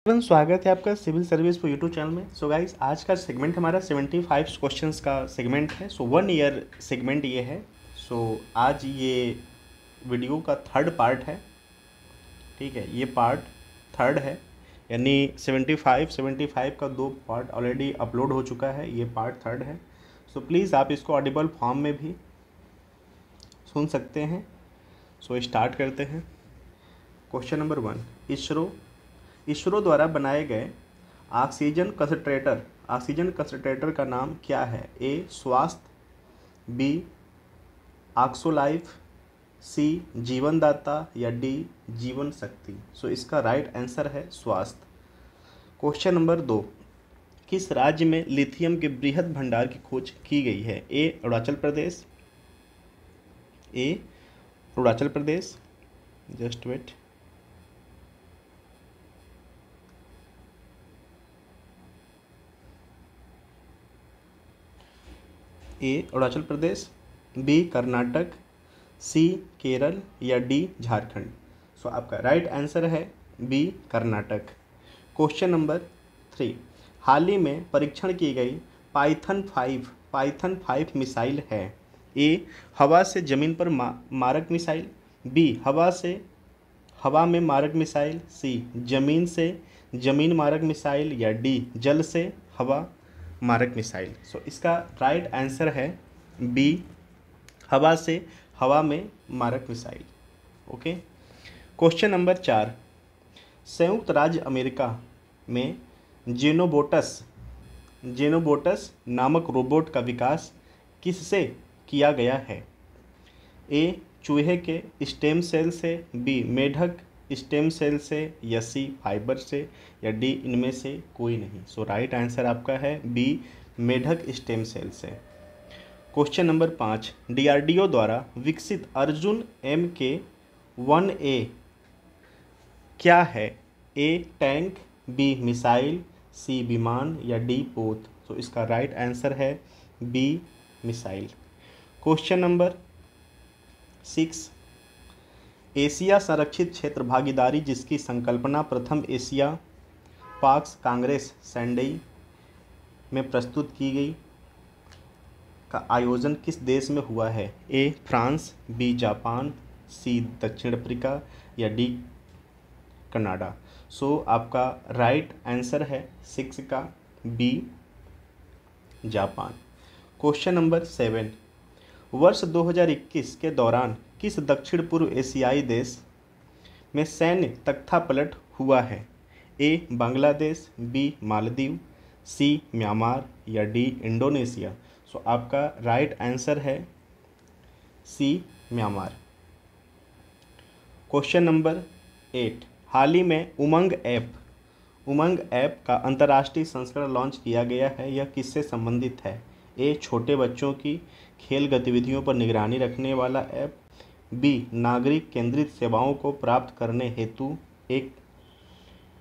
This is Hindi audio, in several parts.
स्वागत है आपका सिविल सर्विस पर यूट्यूब चैनल में। सो गाइस, आज का सेगमेंट हमारा 75 क्वेश्चंस का सेगमेंट है। सो 1 ईयर सेगमेंट ये है। सो आज ये वीडियो का थर्ड पार्ट है, ठीक है। ये पार्ट थर्ड है, यानी 75 का 2 पार्ट ऑलरेडी अपलोड हो चुका है, ये पार्ट थर्ड है। सो प्लीज़ आप इसको ऑडिबल फॉर्म में भी सुन सकते हैं। सो स्टार्ट करते हैं। क्वेश्चन नंबर 1, इसरो द्वारा बनाए गए ऑक्सीजन कंसंट्रेटर का नाम क्या है? ए स्वास्थ्य, बी ऑक्सोलाइफ, सी जीवनदाता या डी जीवन शक्ति। सो इसका राइट आंसर है स्वास्थ्य। क्वेश्चन नंबर 2, किस राज्य में लिथियम के बृहद भंडार की खोज की गई है? ए अरुणाचल प्रदेश, जस्ट वेट, ए अरुणाचल प्रदेश, बी कर्नाटक, सी केरल या डी झारखंड। सो आपका राइट आंसर है बी कर्नाटक। क्वेश्चन नंबर 3, हाल ही में परीक्षण की गई पाइथन 5 मिसाइल है? ए हवा से ज़मीन पर मारक मिसाइल, बी हवा में मारक मिसाइल, सी जमीन से जमीन मारक मिसाइल या डी जल से हवा मारक मिसाइल। सो इसका राइट आंसर है बी हवा से हवा में मारक मिसाइल। ओके। क्वेश्चन नंबर 4, संयुक्त राज्य अमेरिका में जेनोबोटस नामक रोबोट का विकास किससे किया गया है? ए चूहे के स्टेम सेल से, बी मेढक स्टेम सेल से, या सी फाइबर से, या डी इनमें से कोई नहीं। सो राइट आंसर आपका है बी मेढक स्टेम सेल से। क्वेश्चन नंबर 5, डीआरडीओ द्वारा विकसित अर्जुन MK-1A क्या है? A tank, B missile, C विमान या डी बोथ। सो इसका राइट आंसर है B missile. Question number 6, Asia संरक्षित क्षेत्र भागीदारी जिसकी संकल्पना प्रथम एशिया पाक्स कांग्रेस सैंडई में प्रस्तुत की गई का आयोजन किस देश में हुआ है? ए फ्रांस, बी जापान, सी दक्षिण अफ्रीका या डी कनाडा। सो आपका राइट आंसर है 6 का बी जापान। क्वेश्चन नंबर 7, वर्ष 2021 के दौरान किस दक्षिण पूर्व एशियाई देश में सैन्य तख्तापलट हुआ है? ए बांग्लादेश, बी मालदीव, सी म्यांमार या डी इंडोनेशिया। सो आपका राइट आंसर है सी म्यांमार। क्वेश्चन नंबर 8, हाल ही में उमंग ऐप का अंतर्राष्ट्रीय संस्करण लॉन्च किया गया है, यह किससे संबंधित है? ए छोटे बच्चों की खेल गतिविधियों पर निगरानी रखने वाला ऐप, बी नागरिक केंद्रित सेवाओं को प्राप्त करने हेतु एक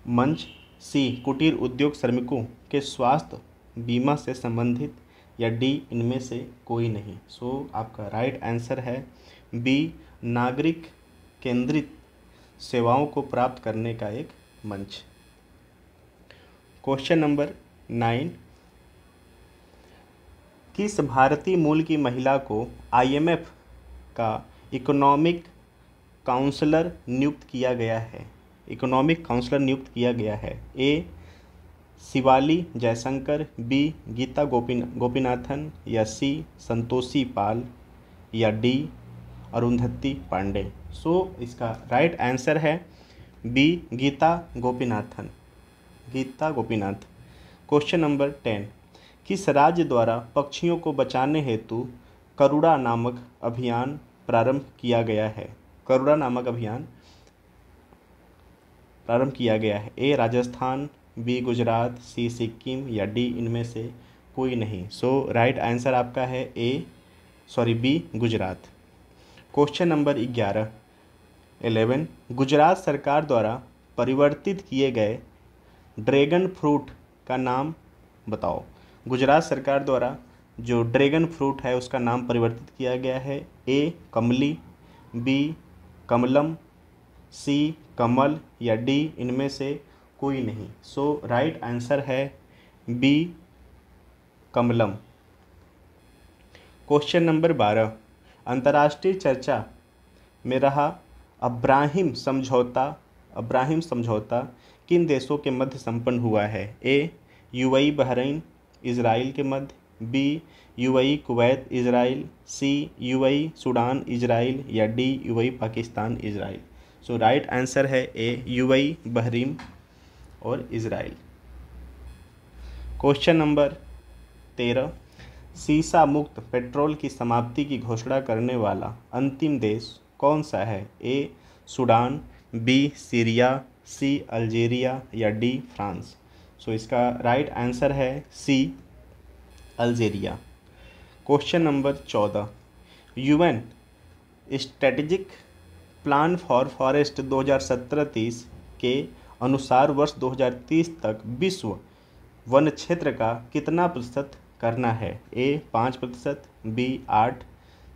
मंच, सी कुटीर उद्योग श्रमिकों के स्वास्थ्य बीमा से संबंधित, या डी इनमें से कोई नहीं। सो आपका राइट आंसर है बी नागरिक केंद्रित सेवाओं को प्राप्त करने का एक मंच। क्वेश्चन नंबर 9, किस भारतीय मूल की महिला को IMF का इकोनॉमिक काउंसलर नियुक्त किया गया है? ए शिवाली जयशंकर, बी गीता गोपीनाथन या सी संतोषी पाल या डी अरुंधति पांडे। सो इसका राइट आंसर है B Gita Gopinath. Question number 10, किस राज्य द्वारा पक्षियों को बचाने हेतु करुणा नामक अभियान प्रारंभ किया गया है? ए राजस्थान, बी गुजरात, सी सिक्किम या डी इनमें से कोई नहीं। सो राइट आंसर आपका है B Gujarat. Question number 11, Gujarat सरकार द्वारा परिवर्तित किए गए ड्रैगन फ्रूट का नाम बताओ। गुजरात सरकार द्वारा जो ड्रैगन फ्रूट है उसका नाम परिवर्तित किया गया है। ए कमली, बी कमलम, सी कमल या डी इनमें से कोई नहीं। सो राइट आंसर है बी कमलम। क्वेश्चन नंबर 12, अंतर्राष्ट्रीय चर्चा में रहा अब्राहिम समझौता किन देशों के मध्य संपन्न हुआ है? ए यूएई बहरीन इजराइल के मध्य, बी यूएई कुवैत इजराइल, सी यूएई सूडान इजराइल, या डी यूएई पाकिस्तान इजराइल। सो राइट आंसर है ए यूएई बहरीन और इजराइल। क्वेश्चन नंबर 13, सीसा मुक्त पेट्रोल की समाप्ति की घोषणा करने वाला अंतिम देश कौन सा है? A Sudan, B Syria, C Algeria, या डी फ्रांस। सो इसका राइट आंसर है C Algeria. Question number 14, UN strategic plan for forest 2017-30 के अनुसार वर्ष 2030 तक विश्व वन क्षेत्र का कितना प्रतिशत करना है? ए 5%, बी 8%,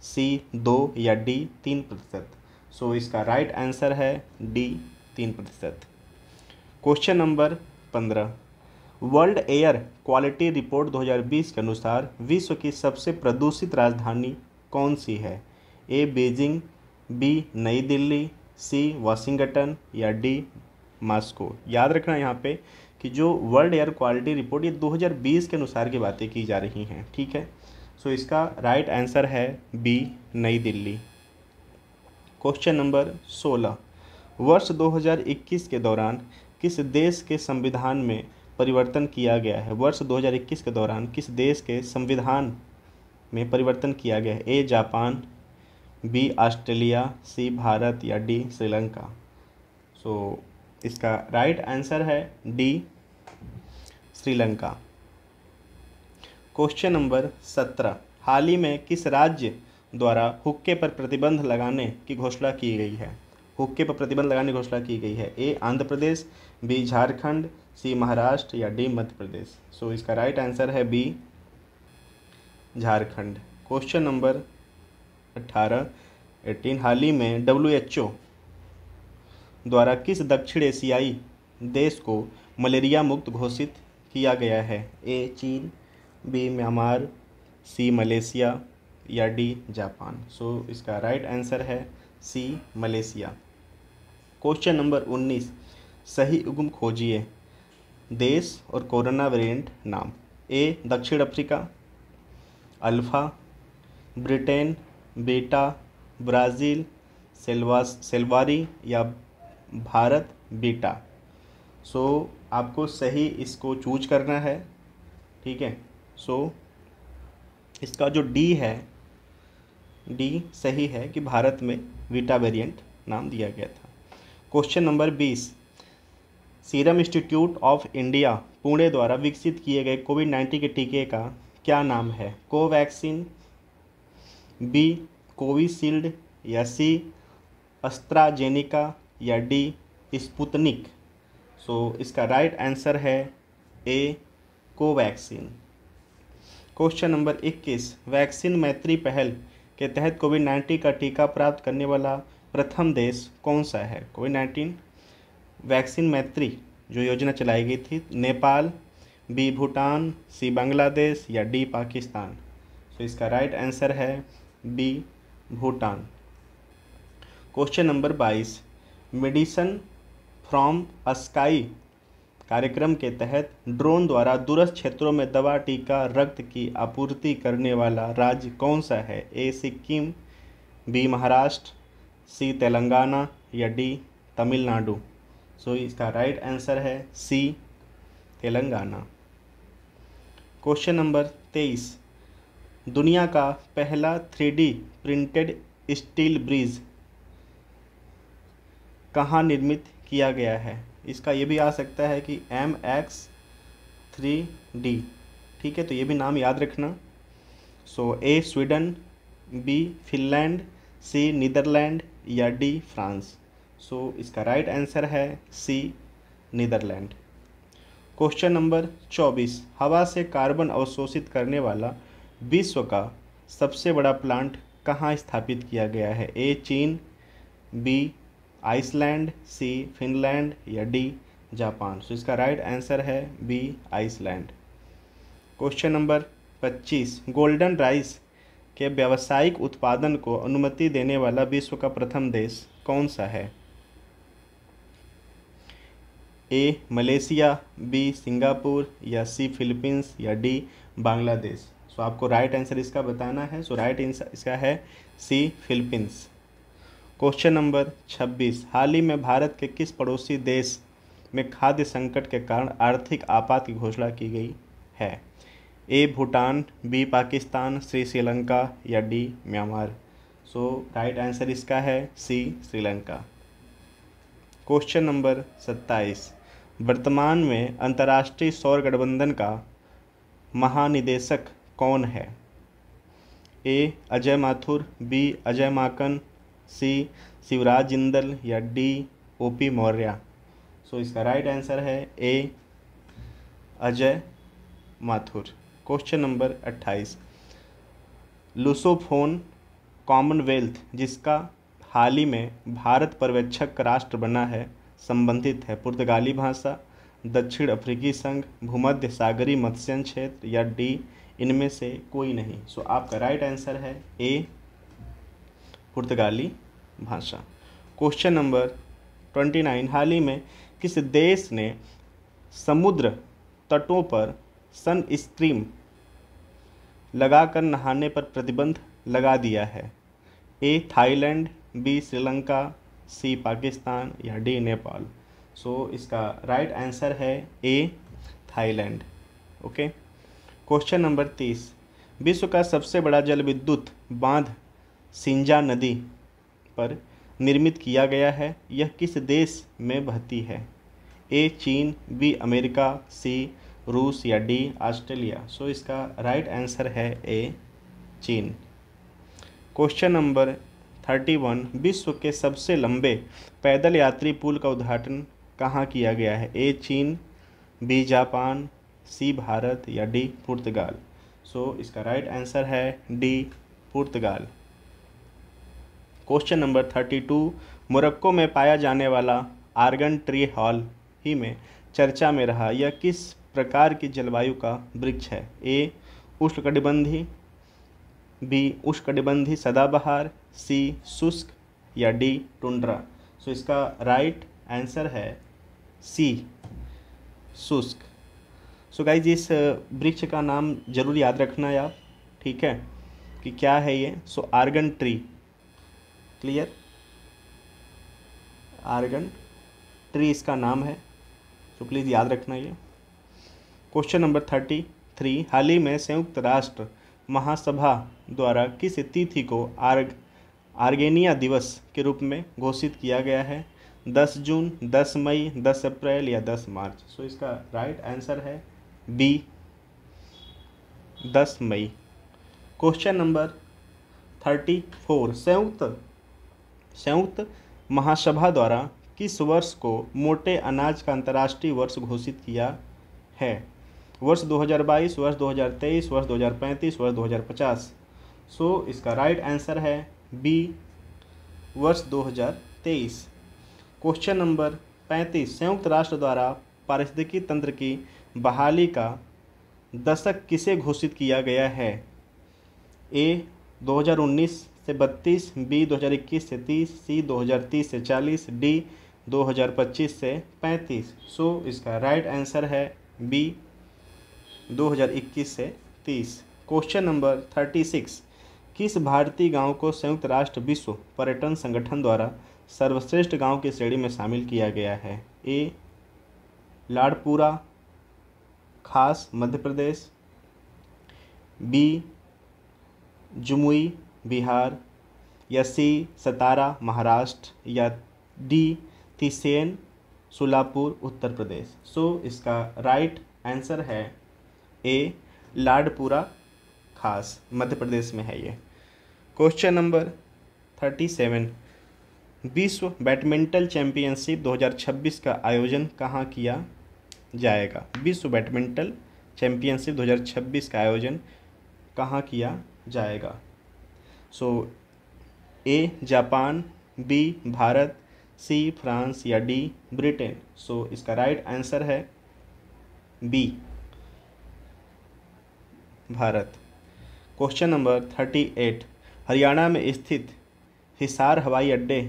सी 2, या डी 3%। सो इसका राइट आंसर है D 3%। Question number 15, world air quality report 2020 के अनुसार विश्व की सबसे प्रदूषित राजधानी कौन सी है? ए बीजिंग, बी नई दिल्ली, सी वाशिंगटन, या डी मॉस्को। याद रखना यहाँ पे कि जो वर्ल्ड एयर क्वालिटी रिपोर्ट ये 2020 के अनुसार की बातें की जा रही हैं, ठीक है। सो इसका राइट आंसर है बी नई दिल्ली। क्वेश्चन नंबर 16, वर्ष 2021 के दौरान किस देश के संविधान में परिवर्तन किया गया है? वर्ष 2021 के दौरान किस देश के संविधान में परिवर्तन किया गया है? ए जापान, बी ऑस्ट्रेलिया, सी भारत, या डी श्रीलंका। सो इसका राइट आंसर है डी श्रीलंका। क्वेश्चन नंबर 17, हाल ही में किस राज्य द्वारा हुक्के पर प्रतिबंध लगाने की घोषणा की गई है? हुक्के पर प्रतिबंध लगाने की घोषणा की गई है। ए आंध्र प्रदेश, बी झारखंड, सी महाराष्ट्र, या डी मध्य प्रदेश। सो इसका राइट आंसर है बी झारखंड। क्वेश्चन नंबर 18, हाल ही में WHO द्वारा किस दक्षिण एशियाई देश को मलेरिया मुक्त घोषित किया गया है? ए चीन, बी म्यांमार, सी मलेशिया, या डी जापान। सो इसका राइट आंसर है सी मलेशिया। क्वेश्चन नंबर 19, सही उगम खोजिए देश और कोरोना वेरिएंट नाम। ए दक्षिण Africa, alpha, Britain, beta, Brazil, सेल्वारी, या भारत बीटा। सो आपको सही इसको चूज करना है, ठीक है। सो इसका जो डी है, डी सही है कि भारत में बीटा वेरिएंट नाम दिया गया था। Question number 20, serum institute of India Pune द्वारा विकसित किए गए कोविड-19 के टीके का क्या नाम है? कोवैक्सीन, बी कोविशील्ड, या सी एस्ट्राजेनेका, या डी स्पुतनिक। सो इसका राइट आंसर है ए कोवैक्सीन। क्वेश्चन नंबर 21, वैक्सीन मैत्री पहल के तहत कोविड-19 का टीका प्राप्त करने वाला प्रथम देश कौन सा है? कोविड-19 वैक्सीन मैत्री जो योजना चलाई गई थी, नेपाल, बी भूटान, सी बांग्लादेश, या डी पाकिस्तान। सो इसका राइट आंसर है B Bhutan. Question number 22, medicine from sky कार्यक्रम के तहत ड्रोन द्वारा दूरस्थ क्षेत्रों में दवा, टीका, रक्त की आपूर्ति करने वाला राज्य कौन सा है? ए सिक्किम, बी महाराष्ट्र, सी तेलंगाना, या डी तमिलनाडु। सो इसका राइट आंसर है सी तेलंगाना। क्वेश्चन नंबर 23, दुनिया का पहला 3D प्रिंटेड स्टील ब्रिज कहाँ निर्मित किया गया है? इसका ये भी आ सकता है कि MX3D, ठीक है, तो ये भी नाम याद रखना। सो ए स्वीडन, बी फिनलैंड, सी नीदरलैंड, या डी फ्रांस। सो इसका राइट आंसर है सी नीदरलैंड। क्वेश्चन नंबर 24, हवा से कार्बन अवशोषित करने वाला विश्व का सबसे बड़ा प्लांट कहाँ स्थापित किया गया है? ए चीन, बी आइसलैंड, सी फिनलैंड, या डी जापान। सो इसका राइट आंसर है B Iceland. Question number 25, golden rice के व्यावसायिक उत्पादन को अनुमति देने वाला विश्व का प्रथम देश कौन सा है? ए मलेशिया, बी सिंगापुर, या सी फिलीपींस, या डी बांग्लादेश। सो आपको राइट आंसर इसका बताना है। सो राइट आंसर इसका है सी फिलीपींस। क्वेश्चन नंबर 26, हाल ही में भारत के किस पड़ोसी देश में खाद्य संकट के कारण आर्थिक आपात की घोषणा की गई है? ए भूटान, बी पाकिस्तान, सी श्रीलंका, या डी म्यांमार। सो राइट आंसर इसका है सी श्रीलंका। क्वेश्चन नंबर 27, वर्तमान में अंतर्राष्ट्रीय सौर गठबंधन का महानिदेशक कौन है? A Ajay Mathur, B Ajay Maken, C Shivraj Jindal, या डी ओपी मौर्य। सो इसका राइट आंसर है A Ajay Mathur. Question number 28, Lusophone commonwealth जिसका हाल ही में भारत पर्यवेक्षक राष्ट्र बना है संबंधित है पुर्तगाली भाषा, दक्षिण अफ्रीकी संघ, भूमध्य सागरीय मत्स्य क्षेत्र, या डी इनमें से कोई नहीं। सो आपका राइट आंसर है ए पुर्तगाली भाषा। क्वेश्चन नंबर 29, हाल ही में किस देश ने समुद्र तटों पर सनस्क्रीन लगाकर नहाने पर प्रतिबंध लगा दिया है? ए थाईलैंड, बी श्रीलंका, सी पाकिस्तान, या डी नेपाल। सो इसका राइट आंसर है A Thailand. Okay. Question number 30, विश्व का सबसे बड़ा जल विद्युत बांध सिंजा नदी पर निर्मित किया गया है, यह किस देश में बहती है? ए चीन, बी अमेरिका, सी रूस, या डी ऑस्ट्रेलिया। सो इसका राइट आंसर है ए चीन। क्वेश्चन नंबर 31, विश्व के सबसे लंबे पैदल यात्री पुल का उद्घाटन कहाँ किया गया है? ए चीन, बी जापान, सी भारत, या डी पुर्तगाल। सो इसका राइट आंसर है डी पुर्तगाल। क्वेश्चन नंबर 32, मोरक्को में पाया जाने वाला आर्गन ट्री हाल ही में चर्चा में रहा, यह किस प्रकार की जलवायु का वृक्ष है? ए उष्णकटिबंधी, बी उष्णकटिबंधी सदाबहार, सी शुष्क, या डी टुंड्रा। सो इसका राइट आंसर है सी शुष्क। सो गाइज इस वृक्ष का नाम जरूर याद रखना है आप, ठीक है, कि क्या है ये। So argan tree, clear, argan tree इसका नाम है। तो प्लीज़ याद रखना ये। क्वेश्चन नंबर 33, हाल ही में संयुक्त राष्ट्र महासभा द्वारा किस तिथि को आर्गेनिया दिवस के रूप में घोषित किया गया है? 10 जून, 10 मई, 10 अप्रैल, या 10 मार्च। सो इसका राइट आंसर है बी 10 मई। क्वेश्चन नंबर 34, संयुक्त महासभा द्वारा किस वर्ष को मोटे अनाज का अंतर्राष्ट्रीय वर्ष घोषित किया है? वर्ष 2022, वर्ष 2023, वर्ष 2035, वर्ष 2050। सो इसका राइट आंसर है बी वर्ष 2023। क्वेश्चन नंबर 35, संयुक्त राष्ट्र द्वारा पारिस्थितिकी तंत्र की बहाली का दशक किसे घोषित किया गया है? ए 2019 से 32, बी 2021 से 30, सी 2030 से 40, डी 2025 से 35। सो इसका राइट आंसर है बी 2021 से 30। क्वेश्चन नंबर 36, किस भारतीय गांव को संयुक्त राष्ट्र विश्व पर्यटन संगठन द्वारा सर्वश्रेष्ठ गांव की श्रेणी में शामिल किया गया है? ए लाड़पुरा खास मध्य प्रदेश, बी जमुई बिहार, या सी सतारा महाराष्ट्र, या डी तिसेन सोलापुर उत्तर प्रदेश। सो इसका राइट आंसर है ए लाड़पुरा खास मध्य प्रदेश में है ये। क्वेश्चन नंबर 37, विश्व बैडमिंटन चैंपियनशिप 2026 का आयोजन कहाँ किया जाएगा? विश्व बैडमिंटन चैंपियनशिप 2026 का आयोजन कहाँ किया जाएगा? So A Japan, B Bharat, C France या डी ब्रिटेन। सो इसका राइट आंसर है B Bharat. Question number 38, Haryana में स्थित हिसार हवाई अड्डे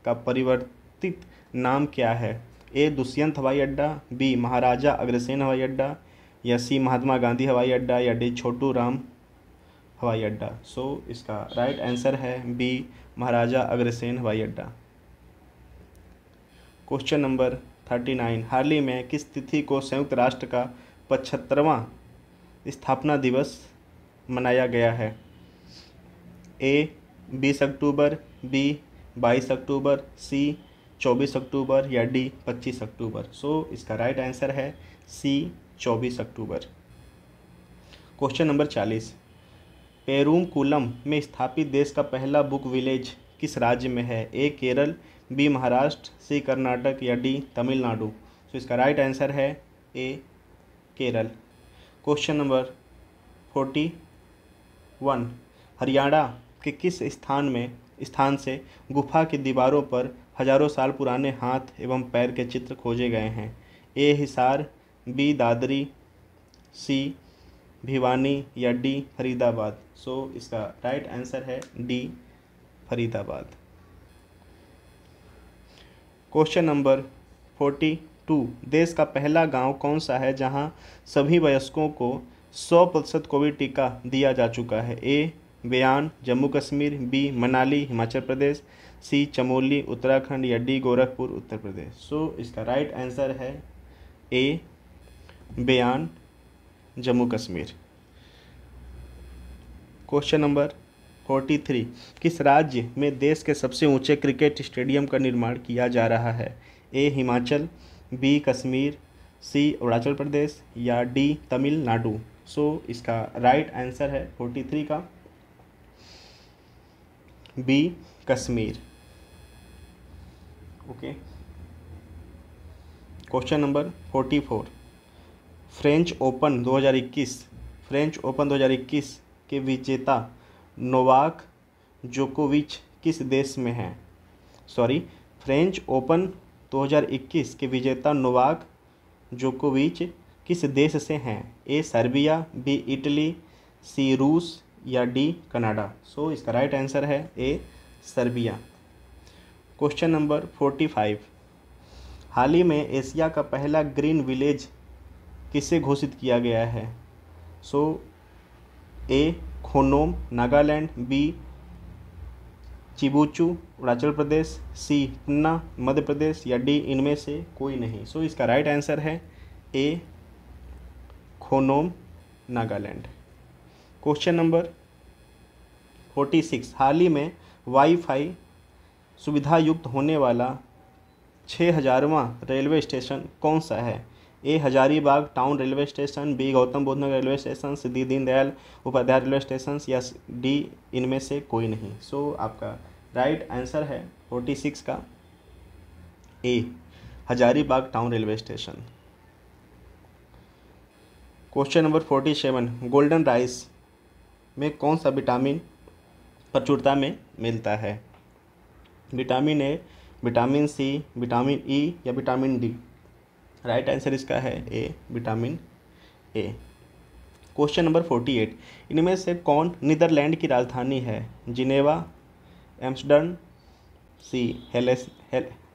का परिवर्तित नाम क्या है? ए दुष्यंत हवाई अड्डा, बी महाराजा अग्रसेन हवाई अड्डा, या सी महात्मा गांधी हवाई अड्डा, या डी छोटू राम हवाई अड्डा। सो इसका राइट आंसर है बी महाराजा अग्रसेन हवाई अड्डा। क्वेश्चन नंबर 39, हाल ही में किस तिथि को संयुक्त राष्ट्र का 75वां स्थापना दिवस मनाया गया है? ए 20 अक्टूबर, बी 22 अक्टूबर, सी 24 अक्टूबर, या डी 25 अक्टूबर। सो इसका राइट आंसर है सी 24 अक्टूबर। क्वेश्चन नंबर 40, पेरूमकुलम में स्थापित देश का पहला बुक विलेज किस राज्य में है? ए केरल, बी महाराष्ट्र, सी कर्नाटक, या डी तमिलनाडु। तो इसका राइट आंसर है ए केरल। क्वेश्चन नंबर 41, हरियाणा के किस स्थान से गुफा की दीवारों पर हजारों साल पुराने हाथ एवं पैर के चित्र खोजे गए हैं? ए हिसार, बी दादरी, सी भिवानी, या डी फरीदाबाद। सो इसका राइट आंसर है डी फरीदाबाद। क्वेश्चन नंबर 42, देश का पहला गांव कौन सा है जहां सभी वयस्कों को 100% कोविड टीका दिया जा चुका है? ए बयान जम्मू कश्मीर, बी मनाली हिमाचल प्रदेश, सी चमोली उत्तराखंड, या डी गोरखपुर उत्तर प्रदेश। सो इसका राइट आंसर है ए बयान जम्मू कश्मीर। क्वेश्चन नंबर 43, किस राज्य में देश के सबसे ऊंचे क्रिकेट स्टेडियम का निर्माण किया जा रहा है? ए हिमाचल, बी कश्मीर, सी अरुणाचल प्रदेश, या डी तमिलनाडु। सो इसका राइट आंसर है 43 का B Kashmir. Okay. Question number 44, French Open 2021 के विजेता नोवाक जोकोविच किस देश में हैं? फ्रेंच ओपन 2021 के विजेता नोवाक जोकोविच किस देश से हैं? ए सर्बिया, बी इटली, सी रूस, या डी कनाडा। सो इसका राइट आंसर है ए सर्बिया। क्वेश्चन नंबर 45, हाल ही में एशिया का पहला ग्रीन विलेज किसे घोषित किया गया है? ए खोनोम नागालैंड, बी चिबुचू अरुणाचल प्रदेश, सी पन्ना मध्य प्रदेश, या डी इनमें से कोई नहीं। सो इसका राइट आंसर है ए खोनोम नागालैंड। क्वेश्चन नंबर 46, हाल ही में वाईफाई सुविधा युक्त होने वाला 6000वां रेलवे स्टेशन कौन सा है? A Hazaribagh town railway station, B Gautam Buddh Nagar railway station, C Deendayal Upadhyay railway station, या डी इनमें से कोई नहीं। सो आपका राइट आंसर है 46 का A Hazaribagh town railway station. Question number 47, golden rice में कौन सा विटामिन प्रचुरता में मिलता है? Vitamin A, vitamin C, vitamin E, या विटामिन डी। राइट आंसर इसका है A vitamin A. Question number 48, इनमें से कौन नीदरलैंड की राजधानी है? जिनेवा, एम्स्टर्डम, सी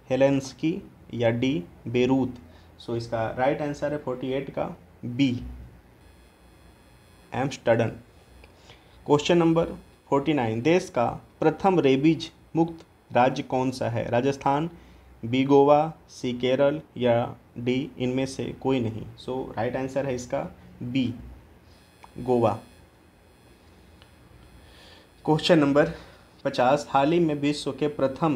हेलेंस्की, या डी बेरूत। सो इसका राइट आंसर है 48 का बी एम्स्टर्डम। क्वेश्चन नंबर 49, देश का प्रथम रेबीज मुक्त राज्य कौन सा है? राजस्थान, बी गोवा, सी केरल, या डी इनमें से कोई नहीं। सो राइट आंसर है इसका बी गोवा। क्वेश्चन नंबर 50, हाल ही में विश्व के प्रथम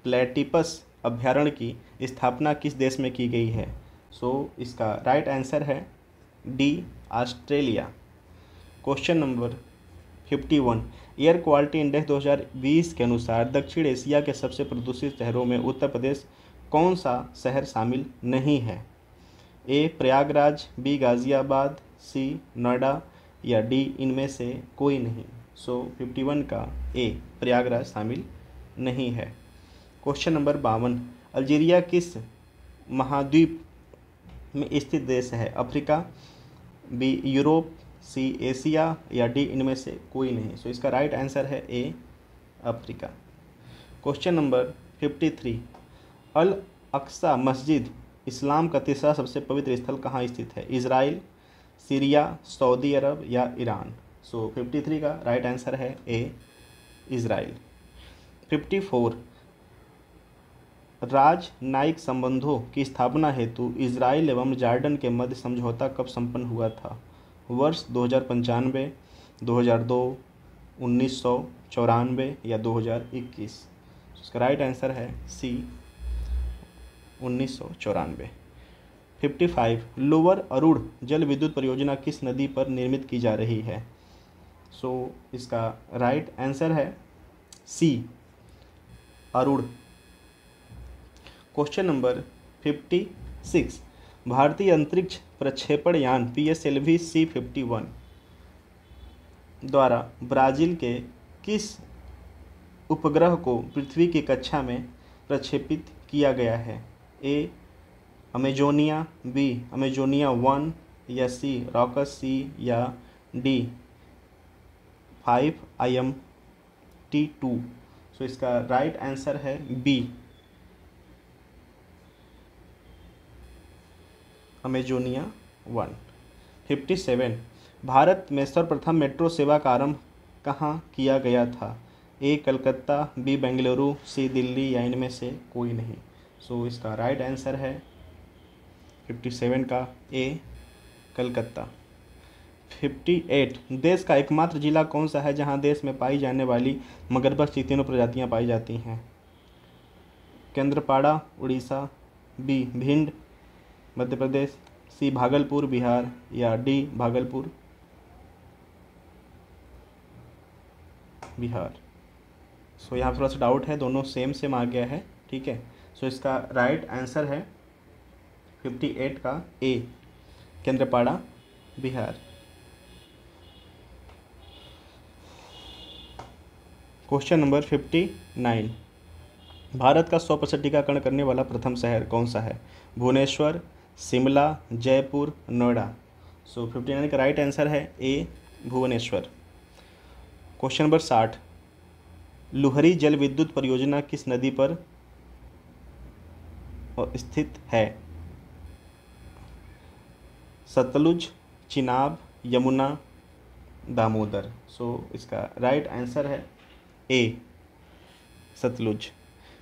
प्लेटिपस अभयारण्य की स्थापना किस देश में की गई है? सो इसका राइट आंसर है D Australia. Question number 51, air quality index 2020 के अनुसार दक्षिण एशिया के सबसे प्रदूषित शहरों में उत्तर प्रदेश कौन सा शहर शामिल नहीं है? ए प्रयागराज, बी गाज़ियाबाद, सी नोएडा, या डी इनमें से कोई नहीं। सो 51 का ए प्रयागराज शामिल नहीं है। क्वेश्चन नंबर 52, अल्जीरिया किस महाद्वीप में स्थित देश है? Africa, B Europe, C Asia या डी इनमें से कोई नहीं। सो इसका राइट आंसर है A Africa. Question number 53, Al Aqsa मस्जिद इस्लाम का तीसरा सबसे पवित्र स्थल कहाँ स्थित है? इज़राइल, सीरिया, सऊदी अरब या ईरान। सो 53 का राइट आंसर है ए इज़राइल। 54, राजनयिक संबंधों की स्थापना हेतु इज़राइल एवं जॉर्डन के मध्य समझौता कब संपन्न हुआ था? वर्ष 2095, 2002, 1994 या 2021। इसका राइट आंसर है सी 1994। 55, लोअर अरुण जल विद्युत परियोजना किस नदी पर निर्मित की जा रही है? सो इसका राइट आंसर है सी अरुण। क्वेश्चन नंबर 56, भारतीय अंतरिक्ष प्रक्षेपण यान PSLV C-51 द्वारा ब्राज़ील के किस उपग्रह को पृथ्वी की कक्षा में प्रक्षेपित किया गया है? ए अमेजोनिया, बी अमेजोनिया 1 या सी रॉकस C या डी 5IMT-2। सो इसका राइट आंसर है बी अमेजोनिया 1। 57, भारत में सर्वप्रथम मेट्रो सेवा का आरंभ कहाँ किया गया था? ए कलकत्ता, बी बेंगलुरु, सी दिल्ली या इनमें से कोई नहीं। सो इसका राइट आंसर है 57 का ए कलकत्ता। 58, देश का एकमात्र जिला कौन सा है जहां देश में पाई जाने वाली मगरमच्छ की तीनों प्रजातियां पाई जाती हैं? केंद्रपाड़ा उड़ीसा, बी भिंड मध्य प्रदेश, सी भागलपुर बिहार या डी भागलपुर बिहार। सो यहाँ थोड़ा सा डाउट है, दोनों सेम आ गया है, ठीक है। सो इसका राइट आंसर है 58 का ए केंद्रपाड़ा बिहार। क्वेश्चन नंबर 59, भारत का 100% टीकाकरण करने वाला प्रथम शहर कौन सा है? भुवनेश्वर, शिमला, जयपुर, नोएडा। सो 59 का राइट आंसर है ए भुवनेश्वर। क्वेश्चन नंबर 60, लुहरी जल विद्युत परियोजना किस नदी पर स्थित है? सतलुज, चिनाब, यमुना, दामोदर। सो इसका राइट आंसर है ए सतलुज।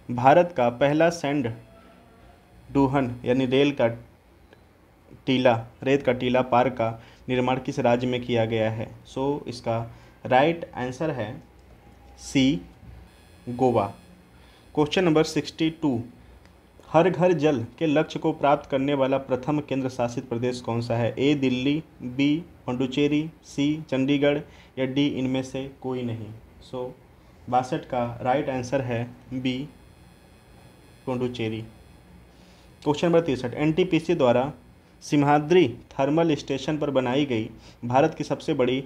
भारत का पहला सैंड डूहन यानी रेत का टीला पार्क का निर्माण किस राज्य में किया गया है? सो इसका राइट आंसर है सी गोवा। क्वेश्चन नंबर 62, हर घर जल के लक्ष्य को प्राप्त करने वाला प्रथम केंद्र शासित प्रदेश कौन सा है? A Delhi, B Puducherry, C Chandigarh या डी इनमें से कोई नहीं। सो 62 का राइट आंसर है B Puducherry. Question number 63, NTPC द्वारा सिम्हाद्री थर्मल स्टेशन पर बनाई गई भारत की सबसे बड़ी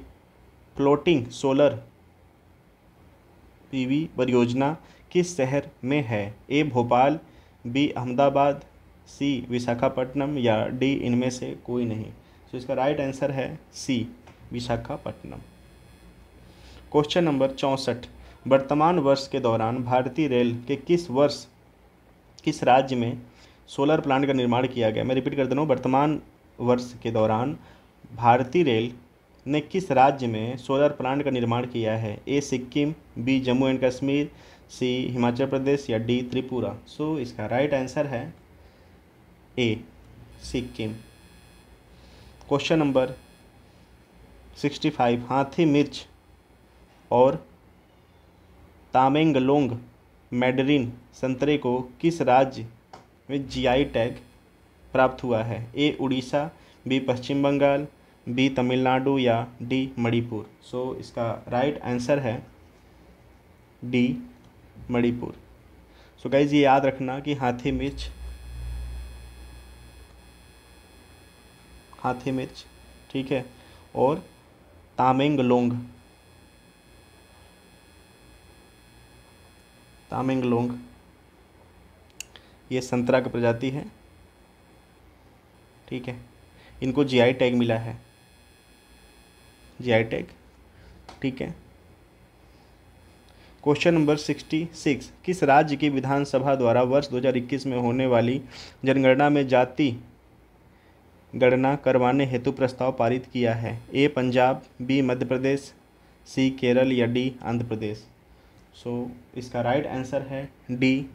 फ्लोटिंग सोलर PV परियोजना किस शहर में है? ए भोपाल, बी अहमदाबाद, सी विशाखापट्टनम या डी इनमें से कोई नहीं। तो इसका राइट आंसर है सी विशाखापट्टनम। क्वेश्चन नंबर 64, वर्तमान वर्ष के दौरान भारतीय रेल के किस राज्य में सोलर प्लांट का निर्माण किया गया? मैं रिपीट कर दे रहा हूँ, वर्तमान वर्ष के दौरान भारतीय रेल ने किस राज्य में सोलर प्लांट का निर्माण किया है? ए सिक्किम, बी जम्मू एंड कश्मीर, सी हिमाचल प्रदेश या डी त्रिपुरा। सो इसका राइट आंसर है ए सिक्किम। क्वेश्चन नंबर 65, हाथी मिर्च और तामेंगलोंग मैडरिन संतरे को किस राज्य में GI टैग प्राप्त हुआ है? ए उड़ीसा, बी पश्चिम बंगाल, बी तमिलनाडु या डी मणिपुर। सो इसका राइट आंसर है डी मणिपुर। सो गाइज ये याद रखना कि हाथी मिर्च ठीक है, और तामेंगलोंग ये संतरा की प्रजाति है, ठीक है। इनको जीआई टैग मिला है, जीआई टैग, ठीक है। क्वेश्चन नंबर 66, किस राज्य की विधानसभा द्वारा वर्ष 2021 में होने वाली जनगणना में जाति गणना करवाने हेतु प्रस्ताव पारित किया है? ए पंजाब, बी मध्य प्रदेश, सी केरल या डी आंध्र प्रदेश। सो इसका राइट आंसर है D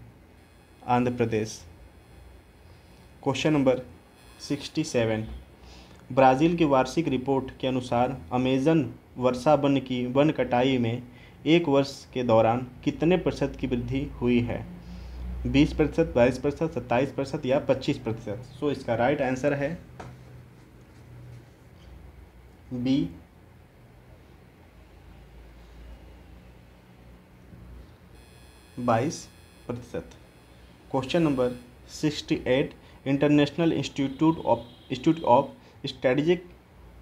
Andhra Pradesh. Question number 67, Brazil की वार्षिक रिपोर्ट के अनुसार अमेजन वर्षा वन की वन कटाई में एक वर्ष के दौरान कितने प्रतिशत की वृद्धि हुई है? 20%, 22%, 27% या 25%। सो इसका राइट आंसर है B 22%। Question number 68, International Institute of Strategic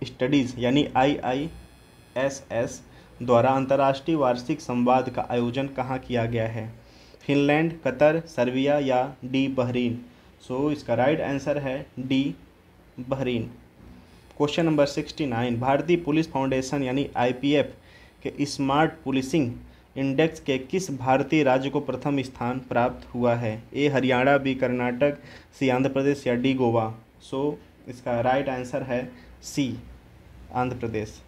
Studies यानी IISS द्वारा अंतर्राष्ट्रीय वार्षिक संवाद का आयोजन कहाँ किया गया है? फिनलैंड, कतर, सर्बिया या डी बहरीन। सो इसका राइट आंसर है डी बहरीन। क्वेश्चन नंबर 69, भारतीय पुलिस फाउंडेशन यानी IPF के स्मार्ट पुलिसिंग इंडेक्स के किस भारतीय राज्य को प्रथम स्थान प्राप्त हुआ है? ए हरियाणा, बी कर्नाटक, सी आंध्र प्रदेश या डी गोवा। सो इसका राइट आंसर है सी आंध्र प्रदेश।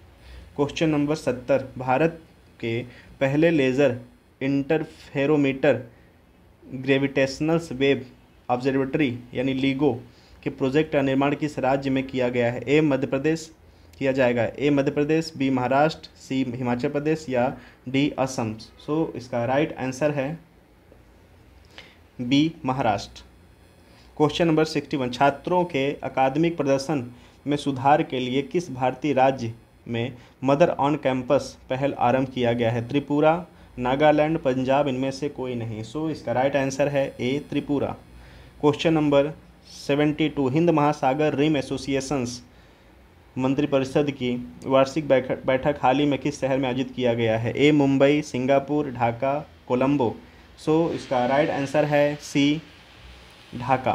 क्वेश्चन नंबर 70, भारत के पहले laser interferometer gravitational wave observatory यानी लीगो के प्रोजेक्ट का निर्माण किस राज्य में किया गया है? ए मध्य प्रदेश किया जाएगा, ए मध्य प्रदेश, बी महाराष्ट्र, सी हिमाचल प्रदेश या डी असम। सो इसका राइट आंसर है बी महाराष्ट्र। क्वेश्चन नंबर 61, छात्रों के अकादमिक प्रदर्शन में सुधार के लिए किस भारतीय राज्य में मदर ऑन कैंपस पहल आरंभ किया गया है? त्रिपुरा, नागालैंड, पंजाब, इनमें से कोई नहीं। सो इसका राइट आंसर है ए त्रिपुरा। क्वेश्चन नंबर 72, हिंद महासागर रिम एसोसिएशंस मंत्रिपरिषद की वार्षिक बैठक हाल ही में किस शहर में आयोजित किया गया है? ए मुंबई, सिंगापुर, ढाका, कोलंबो। सो इसका राइट आंसर है सी ढाका।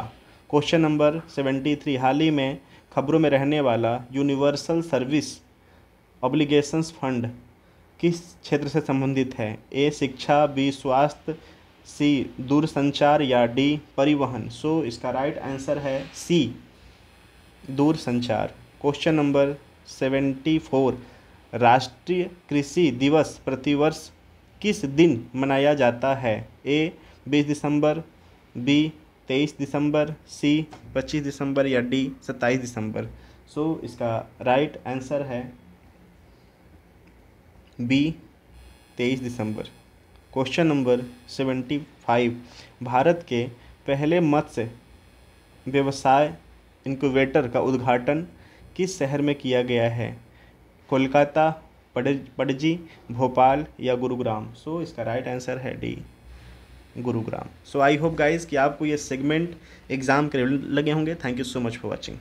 क्वेश्चन नंबर 73, हाल ही में खबरों में रहने वाला यूनिवर्सल सर्विस ऑब्लिगेशंस फंड किस क्षेत्र से संबंधित है? ए शिक्षा, बी स्वास्थ्य, सी दूरसंचार या डी परिवहन। सो इसका राइट आंसर है सी दूरसंचार। क्वेश्चन नंबर 74, राष्ट्रीय कृषि दिवस प्रतिवर्ष किस दिन मनाया जाता है? ए 20 दिसंबर, बी 23 दिसंबर, सी 25 दिसंबर या डी 27 दिसंबर। सो इसका राइट आंसर है बी 23 दिसंबर। क्वेश्चन नंबर 75, भारत के पहले मत्स्य व्यवसाय इनक्यूबेटर का उद्घाटन किस शहर में किया गया है? कोलकाता, पणजी, भोपाल या गुरुग्राम। सो इसका राइट आंसर है D Gurugram. So I hope guys कि आपको ये सेगमेंट एग्जाम के लगे होंगे। Thank you so much for watching.